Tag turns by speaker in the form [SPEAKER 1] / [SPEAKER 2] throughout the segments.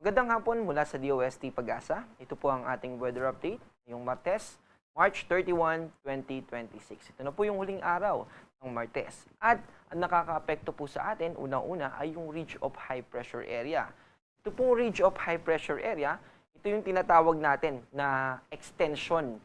[SPEAKER 1] Magandang hapon mula sa DOST Pag-asa. Ito po ang ating weather update ngayong Martes, March 31, 2026. Ito na po yung huling araw ng Martes. At ang nakakaapekto po sa atin, unang-una ay yung ridge of high pressure area. Ito pong ridge of high pressure area, ito yung tinatawag natin na extension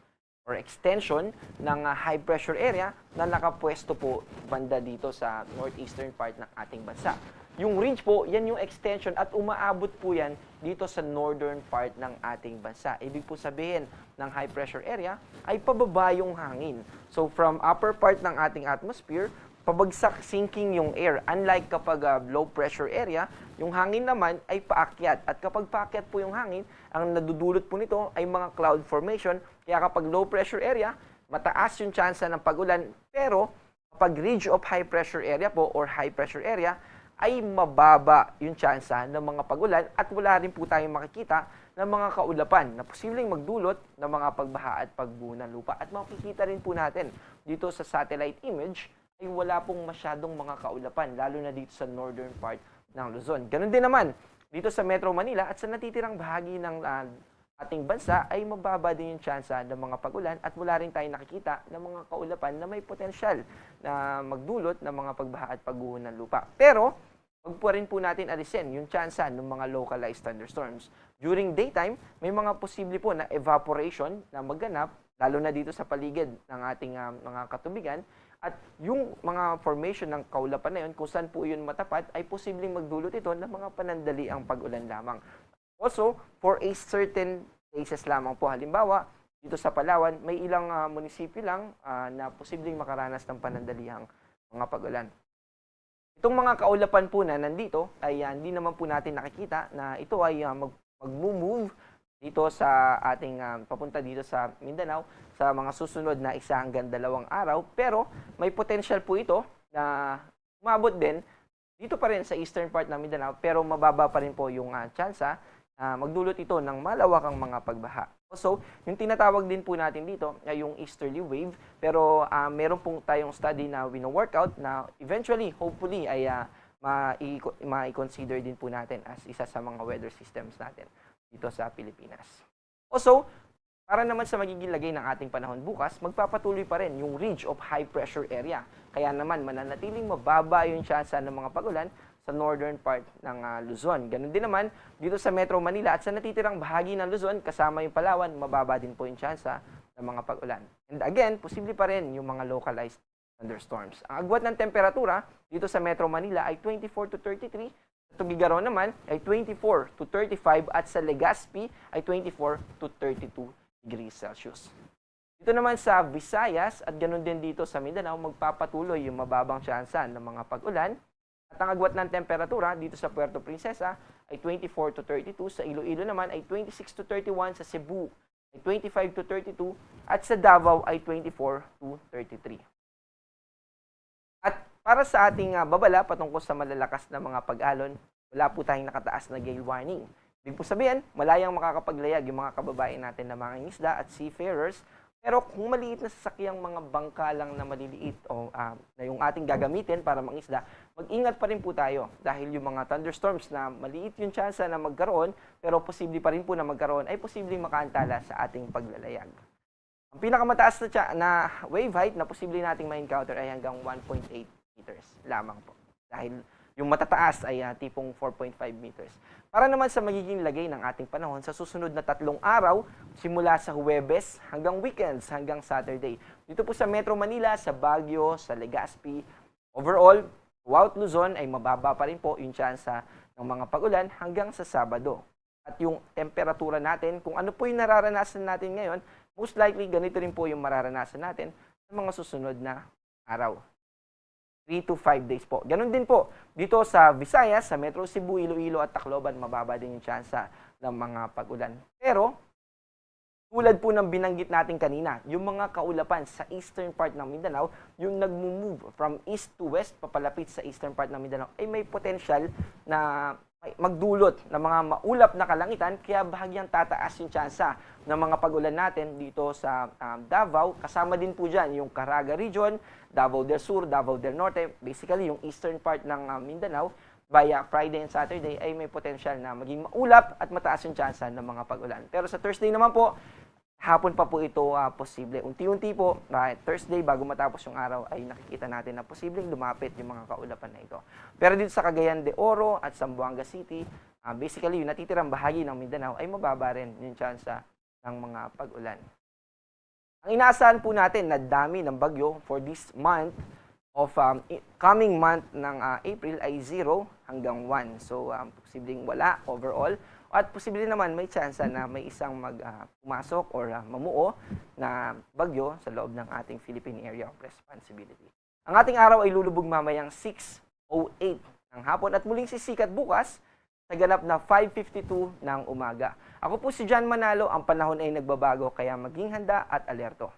[SPEAKER 1] ng high pressure area na nakapwesto po banda dito sa northeastern part ng ating bansa. Yung ridge po, yan yung extension at umaabot po yan dito sa northern part ng ating bansa. Ibig po sabihin ng high pressure area ay pababa yung hangin. So from upper part ng ating atmosphere, pabagsak, sinking yung air. Unlike kapag low pressure area, yung hangin naman ay paakyat. At kapag paakyat po yung hangin, ang nadudulot po nito ay mga cloud formation. Kaya kapag low pressure area, mataas yung tsansa ng pag-ulan. Pero kapag ridge of high pressure area po or high pressure area, ay mababa yung tsansa ng mga pag-ulan at wala rin po tayong makikita ng mga kaulapan na posibleng magdulot ng mga pagbaha at pagbuo ng lupa. At makikita rin po natin dito sa satellite image ay wala pong masyadong mga kaulapan, lalo na dito sa northern part ng Luzon. Ganun din naman dito sa Metro Manila at sa natitirang bahagi ng ating bansa ay mababa din yung tsansa ng mga pag-ulan at wala rin tayong nakikita ng mga kaulapan na may potensyal na magdulot ng mga pagbaha at pagguho ng lupa. Pero, wag po rin po natin alisin yung tsansa ng mga localized thunderstorms. During daytime, may mga posible po na evaporation na magganap, lalo na dito sa paligid ng ating mga katubigan. At yung mga formation ng kaulapan na yun, kung saan po yun matapat, ay posibleng magdulot ito ng mga panandaliang pag-ulan lamang. Also, for a certain cases lamang po, halimbawa, dito sa Palawan, may ilang munisipyo lang na posibleng makaranas ng panandalihang mga pag-ulan. Itong mga kaulapan po na nandito ay hindi naman po natin nakikita na ito ay mag-move dito sa ating papunta dito sa Mindanao sa mga susunod na 1 hanggang 2 araw. Pero may potential po ito na umabot din dito pa rin sa eastern part ng Mindanao pero mababa pa rin po yung tsansa. Magdulot ito ng malawakang mga pagbaha. So, yung tinatawag din po natin dito ay yung easterly wave. Pero meron pong tayong study na wino-workout na eventually, hopefully, ay ma-consider din po natin as isa sa mga weather systems natin dito sa Pilipinas. Also, para naman sa magiging lagay ng ating panahon bukas, magpapatuloy pa rin yung ridge of high pressure area. Kaya naman, mananatiling mababa yung tsansa ng mga pag-ulan sa northern part ng Luzon. Ganun din naman, dito sa Metro Manila at sa natitirang bahagi ng Luzon, kasama yung Palawan, mababa din po yung tsansa ng mga pag-ulan. And again, posible pa rin yung mga localized thunderstorms. Ang agwat ng temperatura dito sa Metro Manila ay 24 to 33, sa Tuguegarao naman ay 24 to 35 at sa Legazpi ay 24 to 32 degrees Celsius. Dito naman sa Visayas at ganun din dito sa Mindanao, magpapatuloy yung mababang tsansa ng mga pag-ulan. At ang agwat ng temperatura dito sa Puerto Princesa ay 24 to 32, sa Iloilo naman ay 26 to 31, sa Cebu ay 25 to 32, at sa Davao ay 24 to 33. At para sa ating babala patungkol sa malalakas na mga pag-alon, wala po tayong nakataas na gale warning. Ibig po sabihin, malayang makakapaglayag yung mga kababayan natin na mga isda at seafarers. Pero kung maliit na sasakyang mga bangka lang na maliliit o na yung ating gagamitin para mangisda, mag-ingat pa rin po tayo dahil yung mga thunderstorms na maliit yung tsansa na magkaroon pero posible pa rin po na magkaroon ay posibleng makaantala sa ating paglalayag. Ang pinakamataas na wave height na posible nating ma-encounter ay hanggang 1.8 meters lamang po. Dahil yung matataas ay tipong 4.5 meters. Para naman sa magiging lagay ng ating panahon sa susunod na 3 araw, simula sa Huwebes hanggang weekends, hanggang Saturday. Dito po sa Metro Manila, sa Baguio, sa Legazpi, overall, throughout Luzon ay mababa pa rin po yung tsansa ng mga pag-ulan hanggang sa Sabado. At yung temperatura natin, kung ano po yung nararanasan natin ngayon, most likely ganito rin po yung mararanasan natin sa mga susunod na araw. 3 to 5 days po. Ganun din po, dito sa Visayas, sa Metro Cebu, Iloilo at Tacloban, mababa din yung tsansa ng mga pag-ulan. Pero, tulad po ng binanggit natin kanina, yung mga kaulapan sa eastern part ng Mindanao, yung nag-move from east to west, papalapit sa eastern part ng Mindanao, ay may potential na magdulot ng mga maulap na kalangitan, kaya bahagyang tataas yung tsansa ng mga pag-ulan natin dito sa Davao. Kasama din po dyan yung Caraga region, Davao del Sur, Davao del Norte, basically yung eastern part ng Mindanao. via Friday and Saturday ay may potential na maging maulap at mataas yung tsansa ng mga pag-ulan. Pero sa Thursday naman po, hapon pa po ito posible. Unti-unti po, Thursday bago matapos yung araw ay nakikita natin na posibleng lumapit yung mga kaulapan na ito. Pero dito sa Cagayan de Oro at Zamboanga City, basically yung natitirang bahagi ng Mindanao ay mababa rin yung tsansa ng mga pag-ulan. Ang inaasahan po natin na dami ng bagyo for this month of coming month ng April ay 0 hanggang 1. So, posibleng wala overall. At posible naman may tsansa na may isang pumasok or mamuo na bagyo sa loob ng ating Philippine Area of Responsibility. Ang ating araw ay lulubog mamayang 6:08 ng hapon at muling sisikat bukas sa ganap na 5:52 ng umaga. Ako po si John Manalo, ang panahon ay nagbabago kaya maging handa at alerto.